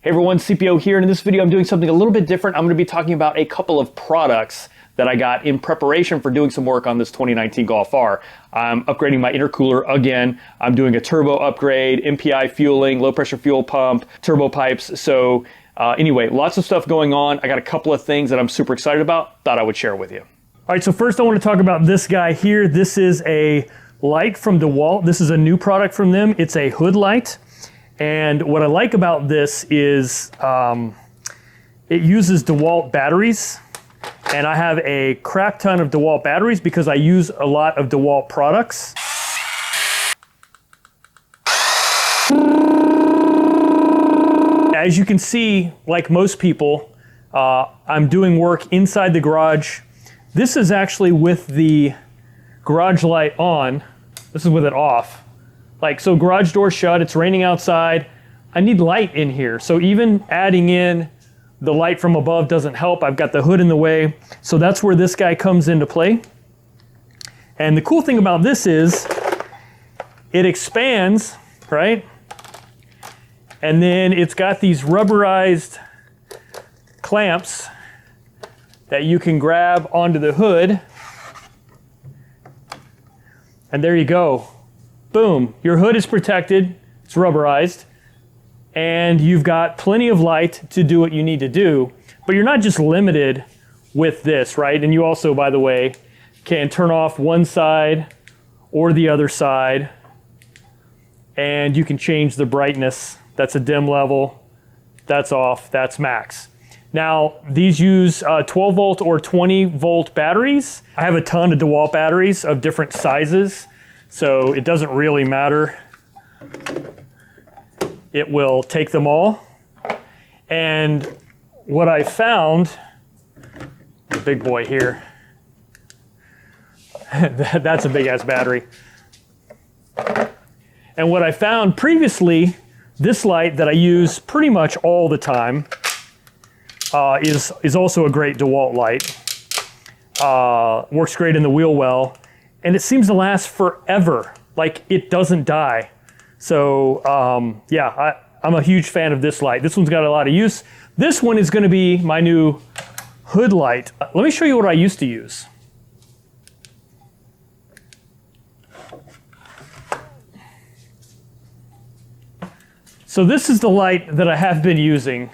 Hey everyone, CPO here, and in this video I'm doing something a little bit different. I'm going to be talking about a couple of products that I got in preparation for doing some work on this 2019 Golf R. I'm upgrading my intercooler again. I'm doing a turbo upgrade, MPI fueling, low pressure fuel pump, turbo pipes. So anyway, lots of stuff going on. I got a couple of things that I'm super excited about, thought I would share with you. All right, so first I want to talk about this guy here. This is a light from DEWALT. This is a new product from them. It's a hood light. And what I like about this is it uses DEWALT batteries. And I have a crap ton of DEWALT batteries because I use a lot of DEWALT products. As you can see, like most people, I'm doing work inside the garage. This is actually with the garage light on. This is with it off. Like, so garage door shut, it's raining outside. I need light in here. So even adding in the light from above doesn't help. I've got the hood in the way. So that's where this guy comes into play. And the cool thing about this is it expands, right? And then it's got these rubberized clamps that you can grab onto the hood. And there you go. Boom, your hood is protected, it's rubberized, and you've got plenty of light to do what you need to do, but you're not just limited with this, right? And you also, by the way, can turn off one side or the other side, and you can change the brightness. That's a dim level, that's off, that's max. Now, these use 12 volt or 20 volt batteries. I have a ton of DEWALT batteries of different sizes. So it doesn't really matter. It will take them all. And what I found, the big boy here, that's a big ass battery. And what I found previously, this light that I use pretty much all the time is also a great DEWALT light. Works great in the wheel well. And it seems to last forever. Like, it doesn't die. So yeah, I'm a huge fan of this light. This one's got a lot of use. This one is going to be my new hood light. Let me show you what I used to use. So this is the light that I have been using.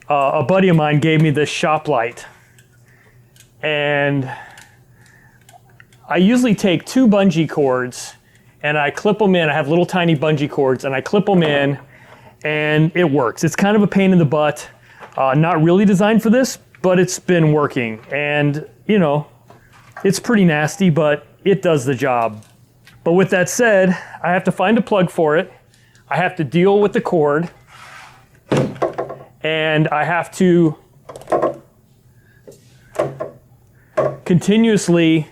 A buddy of mine gave me this shop light. And I usually take two bungee cords and I clip them in. I have little tiny bungee cords and I clip them in and it works. It's kind of a pain in the butt. Not really designed for this, but it's been working. And you know, it's pretty nasty, but it does the job. But with that said, I have to find a plug for it. I have to deal with the cord and I have to continuously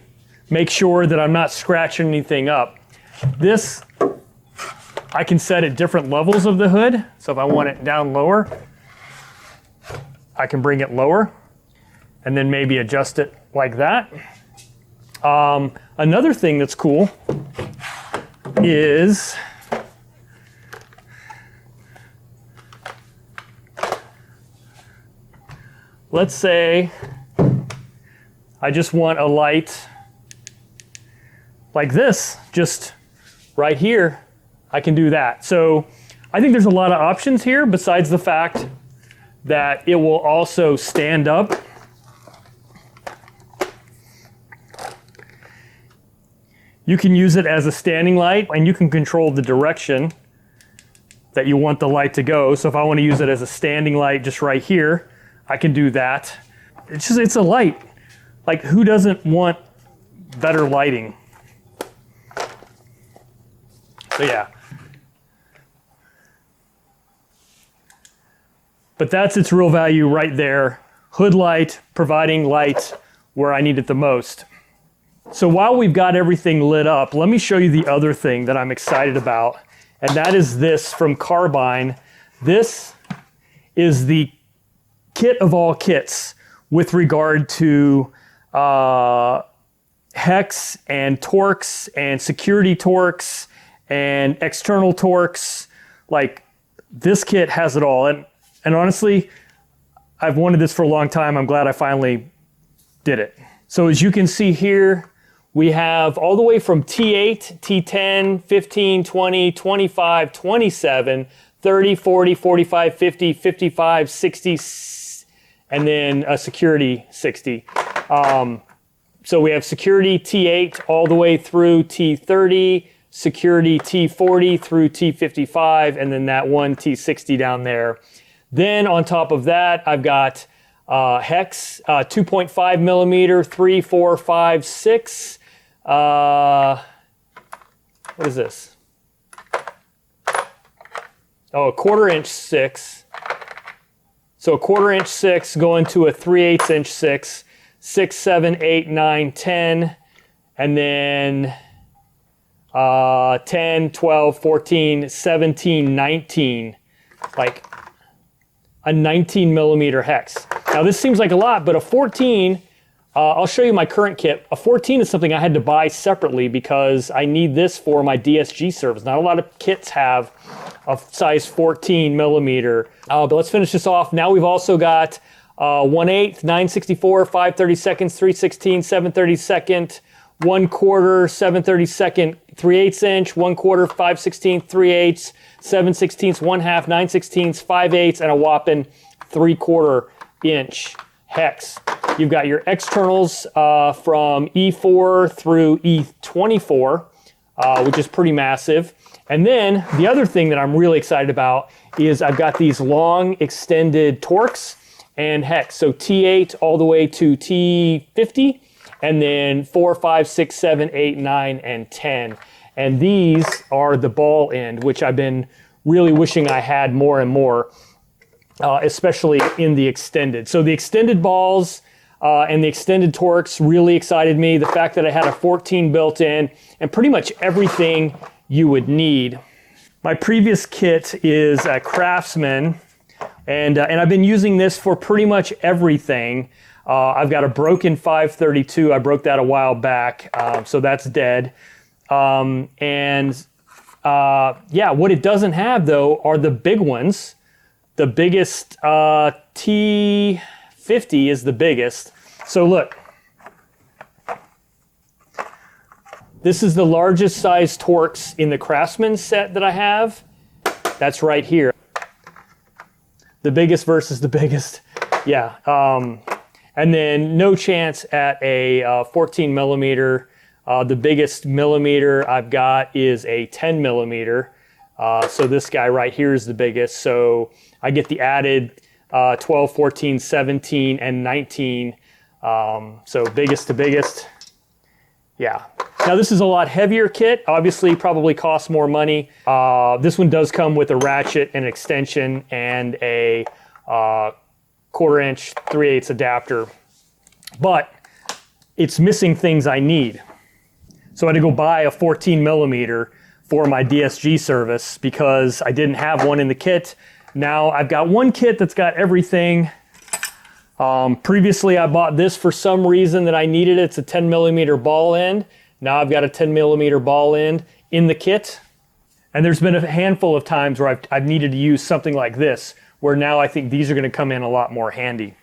make sure that I'm not scratching anything up. This, I can set at different levels of the hood. So if I want it down lower, I can bring it lower and then maybe adjust it like that. Another thing that's cool is let's say I just want a light like this, just right here, I can do that. So I think there's a lot of options here besides the fact that it will also stand up. You can use it as a standing light and you can control the direction that you want the light to go. So if I want to use it as a standing light just right here, I can do that. It's a light. Like, who doesn't want better lighting? So yeah. But that's its real value right there. Hood light, providing light where I need it the most. So while we've got everything lit up, let me show you the other thing that I'm excited about. And that is this from CARBYNE. This is the kit of all kits with regard to hex and torques and security torques and external torques. Like, This kit has it all. And honestly, I've wanted this for a long time. I'm glad I finally did it. So as you can see here, we have all the way from T8, T10, 15, 20, 25, 27, 30, 40, 45, 50, 55, 60, and then a security 60. So we have security T8 all the way through T30, security T40 through T55, and then that one T60 down there. Then on top of that, I've got hex, 2.5 millimeter, 3, 4, 5, 6. What is this? Oh, a 1/4 inch 6. So a 1/4 inch 6 going to a 3/8 inch 6, 6, 7, 8, 9, 10, and then 10, 12, 14, 17, 19, like a 19 millimeter hex. Now this seems like a lot, but a 14, I'll show you my current kit. A 14 is something I had to buy separately because I need this for my DSG service. Not a lot of kits have a size 14 millimeter. But let's finish this off. Now we've also got 1/8, 9/64, 5/32, 3/16, 7/32, 1/4, 7/32, 3/8 inch, 1/4, 5/16, 3/8, 7/16, 1/2, 9/16, 5/8, and a whopping 3/4 inch hex. You've got your externals from E4 through E24, which is pretty massive. And then the other thing that I'm really excited about is I've got these long extended Torx and hex. So T8 all the way to T50, and then 4, 5, 6, 7, 8, 9, and 10. And these are the ball end, which I've been really wishing I had more and more, especially in the extended. So the extended balls and the extended Torx really excited me. The fact that I had a 14 built in and pretty much everything you would need. My previous kit is a Craftsman, and I've been using this for pretty much everything. I've got a broken 532. I broke that a while back, so that's dead. Yeah, what it doesn't have though are the big ones. The biggest T50 is the biggest. So look, this is the largest size Torx in the Craftsman set that I have. That's right here. The biggest versus the biggest. Yeah. And then no chance at a 14 millimeter. The biggest millimeter I've got is a 10 millimeter. So this guy right here is the biggest. So I get the added 12, 14, 17, and 19. So biggest to biggest. Yeah. Now this is a lot heavier kit. Obviously probably costs more money. This one does come with a ratchet, an extension, and a 1/4 inch 3/8 adapter. But it's missing things I need. So I had to go buy a 14 millimeter for my DSG service because I didn't have one in the kit. Now I've got one kit that's got everything. Previously I bought this for some reason that I needed. It's a 10 millimeter ball end. Now I've got a 10 millimeter ball end in the kit. And there's been a handful of times where I've needed to use something like this, where now I think these are gonna come in a lot more handy.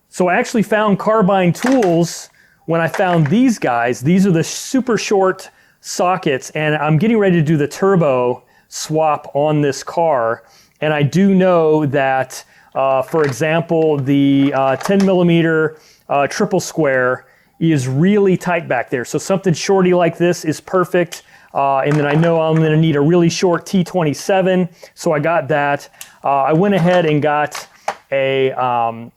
So I actually found CARBYNE tools when I found these guys. These are the super short sockets, and I'm getting ready to do the turbo swap on this car. And I do know that, for example, the 10 millimeter triple square is really tight back there. So something shorty like this is perfect. And then I know I'm gonna need a really short T27, so I got that. I went ahead and got a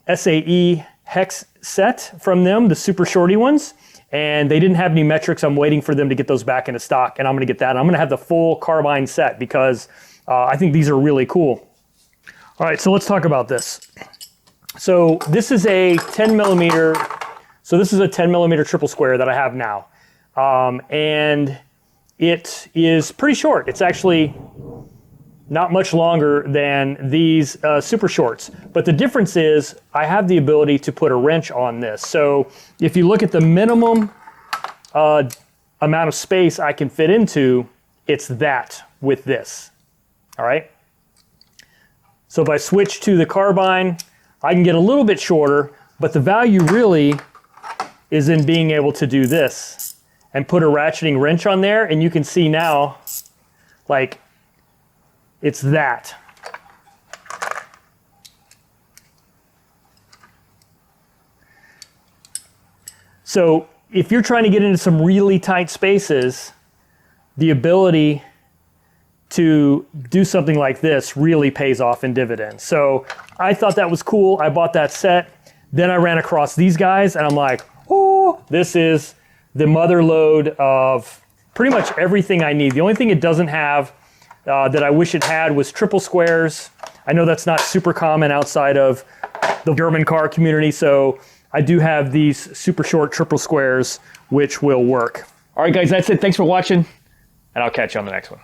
SAE hex set from them, the super shorty ones, and they didn't have any metrics. I'm waiting for them to get those back into stock, and I'm gonna get that. I'm gonna have the full CARBYNE set because I think these are really cool. All right, so let's talk about this. So this is a 10 millimeter, so this is a 10 millimeter triple square that I have now. And it is pretty short. It's actually not much longer than these super shorts. But the difference is I have the ability to put a wrench on this. So if you look at the minimum amount of space I can fit into, it's that with this, all right? So if I switch to the carbine, I can get a little bit shorter, but the value really is in being able to do this and put a ratcheting wrench on there, and you can see now, like, it's that. So if you're trying to get into some really tight spaces, the ability to do something like this really pays off in dividends. So I thought that was cool. I bought that set. Then I ran across these guys and I'm like, oh, this is the mother lode of pretty much everything I need. The only thing it doesn't have that I wish it had was triple squares. I know that's not super common outside of the German car community, so I do have these super short triple squares, which will work. All right, guys, that's it. Thanks for watching, and I'll catch you on the next one.